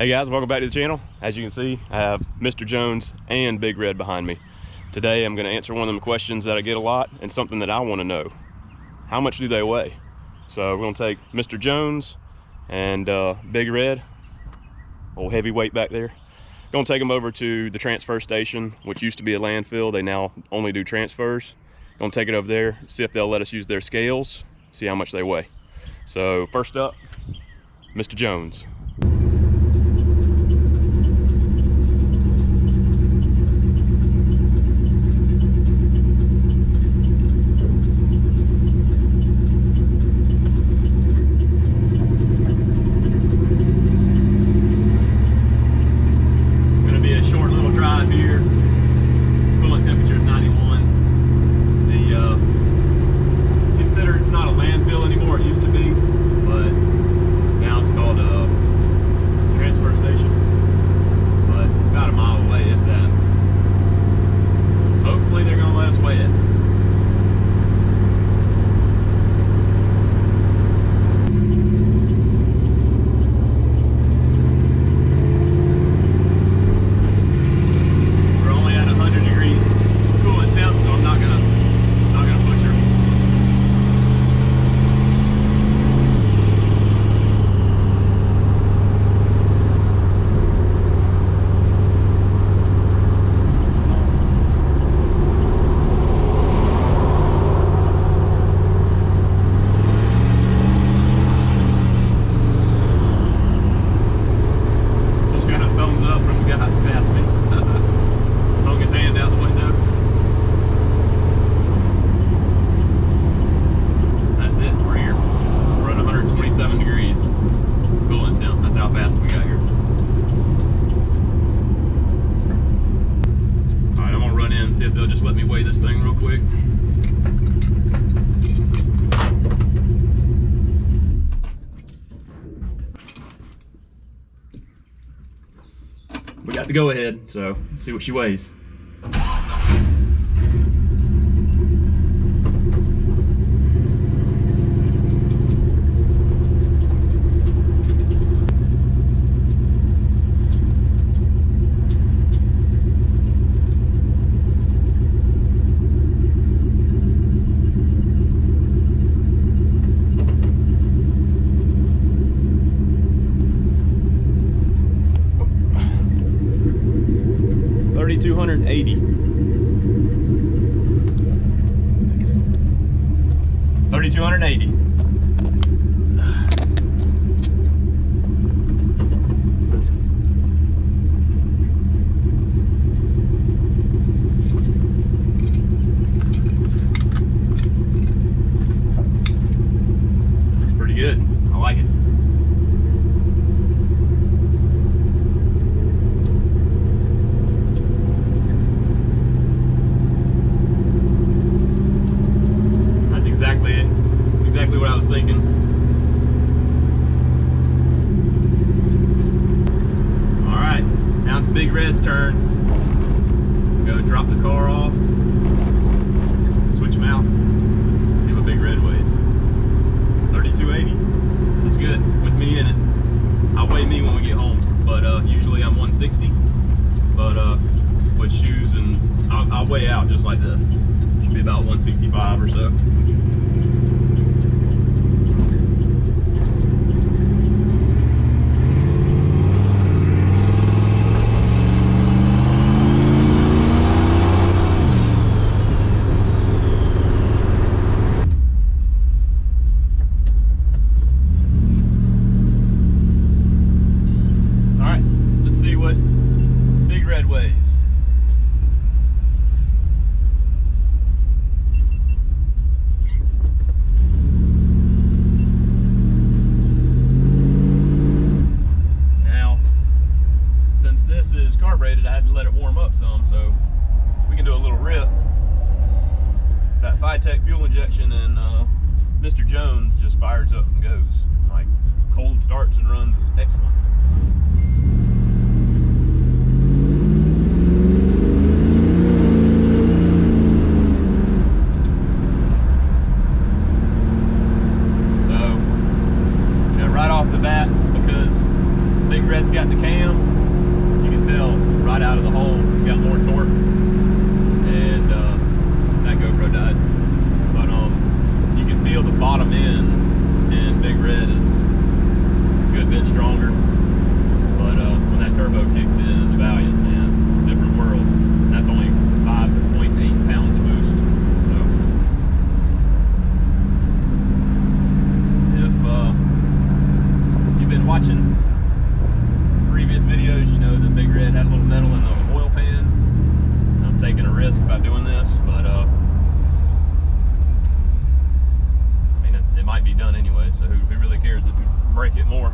Hey guys, welcome back to the channel. As you can see, I have Mr. Jones and Big Red behind me. Today I'm going to answer one of them questions that I get a lot and something that I want to know. How much do they weigh? So we're going to take Mr. Jones and Big Red, old heavyweight back there. Going to take them over to the transfer station, which used to be a landfill. They now only do transfers. Going to take it over there, see if they'll let us use their scales, see how much they weigh. So first up, Mr. Jones. We got the go ahead, so let's see what she weighs. $3,280. $3,280. Looks pretty good. I like it. What I was thinking. All right, now it's Big Red's turn. Go drop the car off, switch them out, see what Big Red weighs. 3,280. That's good. With me in it, I'll weigh me when we get home. But usually I'm 160. But with shoes and I'll weigh out just like this. Should be about 165 or so. I had to let it warm up some, so we can do a little rip. That FiTech fuel injection and Mr. Jones just fires up and goes. Like cold starts and runs excellent. So, right off the bat, because Big BigRed's got the cam. You can tell right out of the hole it's got more torque, and that GoPro died. But you can feel the bottom end, and BigRed is a good bit stronger. But when that turbo kicks in the Valiant, man, it's a different world. And that's only 5.8 pounds of boost. So if you've been watching previous videos, you know that BigRed had a little metal in the oil pan. I'm taking a risk by doing this, but I mean, it might be done anyway, so who really cares if you break it more?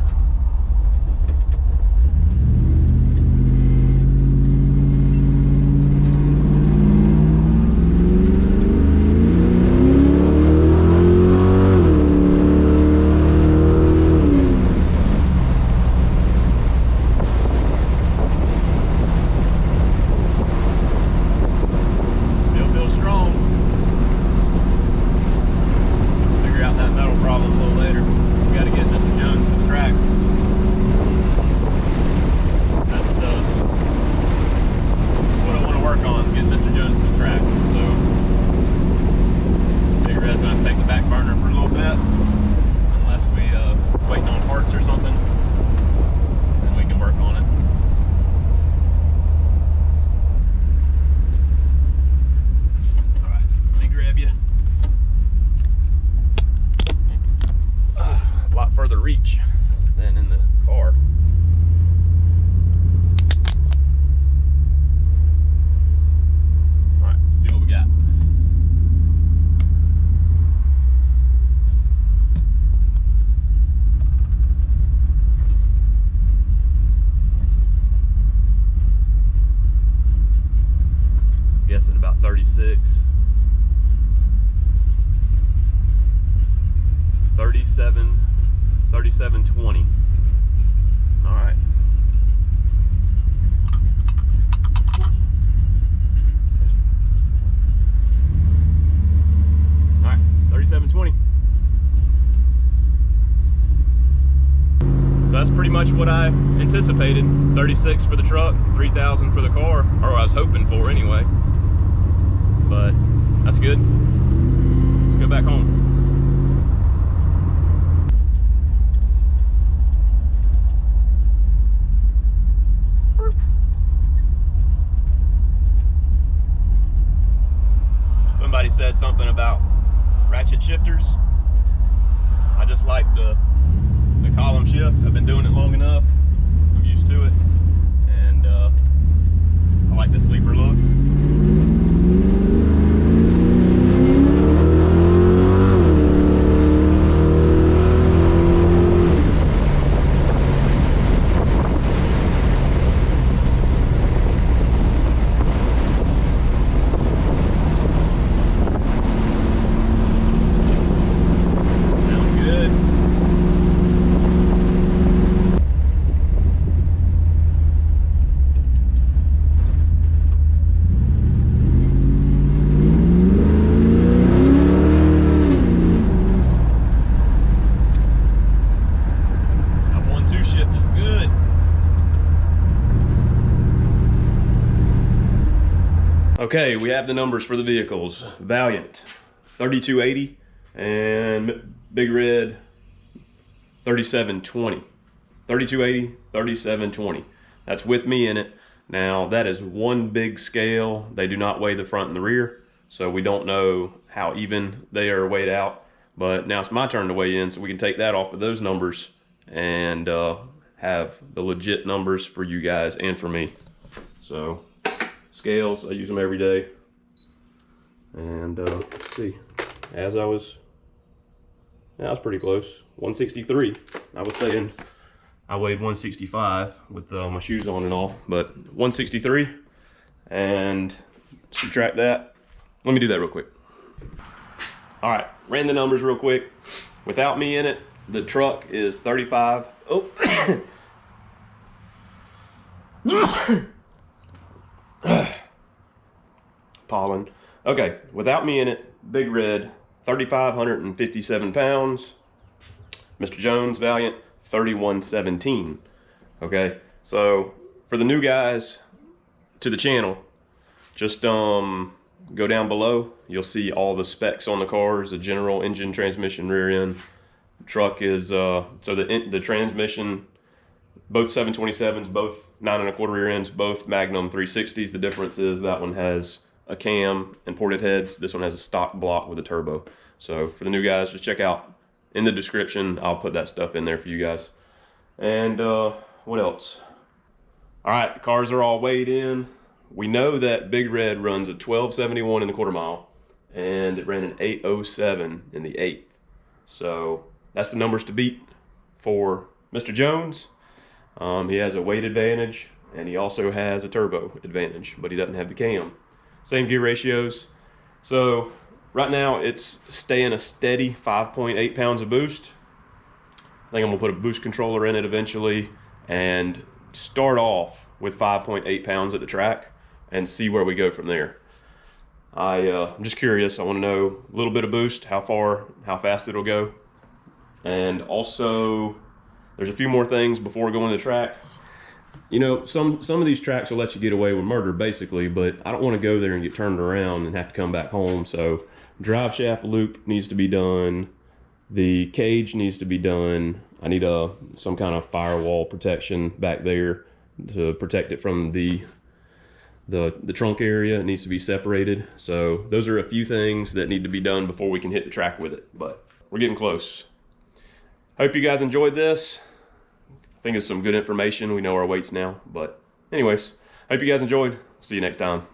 Further reach than in the car. All right, let's see what we got. Guessing about 36. 3720. All right. All right, 3720. So that's pretty much what I anticipated. 36 for the truck, 3,000 for the car, or I was hoping for anyway. But that's good. Let's go back home. Somebody said something about ratchet shifters. I just like the column shift. I've been doing it long enough. I'm used to it, and I like the sleeper look. Okay, we have the numbers for the vehicles. Valiant 3280 and BigRed 3720. 3280, 3720. That's with me in it. Now that is one big scale. They do not weigh the front and the rear, so we don't know how even they are weighed out. But now it's my turn to weigh in, so we can take that off of those numbers and have the legit numbers for you guys and for me. So scales, I use them every day. And let's see, I was pretty close. 163. I was saying I weighed 165 with my shoes on and all, but 163, and subtract that. Let me do that real quick. All right, ran the numbers real quick. Without me in it, the truck is 35. Oh. Pollen. Okay, without me in it, BigRed 3,557 pounds. Mr. Jones Valiant 3,117. Okay, so for the new guys to the channel, just go down below. You'll see all the specs on the cars: the general, engine, transmission, rear end. Truck is so the transmission, both 727s, both 9 1/4 rear ends, both Magnum 360s. The difference is that one has a cam and ported heads. This one has a stock block with a turbo. So for the new guys, just check out in the description. I'll put that stuff in there for you guys. And what else? All right, the cars are all weighed in. We know that BigRed runs a 1271 in the quarter mile, and it ran an 807 in the 8th. So that's the numbers to beat for Mr. Jones. He has a weight advantage, and he also has a turbo advantage, but he doesn't have the cam. Same gear ratios. So right now it's staying a steady 5.8 pounds of boost. I think I'm gonna put a boost controller in it eventually and start off with 5.8 pounds at the track and see where we go from there. I'm just curious. I want to know a little bit of boost, how fast it'll go. And also, there's a few more things before going to the track. You know, some of these tracks will let you get away with murder, basically, but I don't want to go there and get turned around and have to come back home. So drive shaft loop needs to be done. The cage needs to be done. I need some kind of firewall protection back there to protect it from the trunk area. It needs to be separated. So those are a few things that need to be done before we can hit the track with it, but we're getting close. Hope you guys enjoyed this. I think it's some good information. We know our weights now, but anyways, hope you guys enjoyed. See you next time.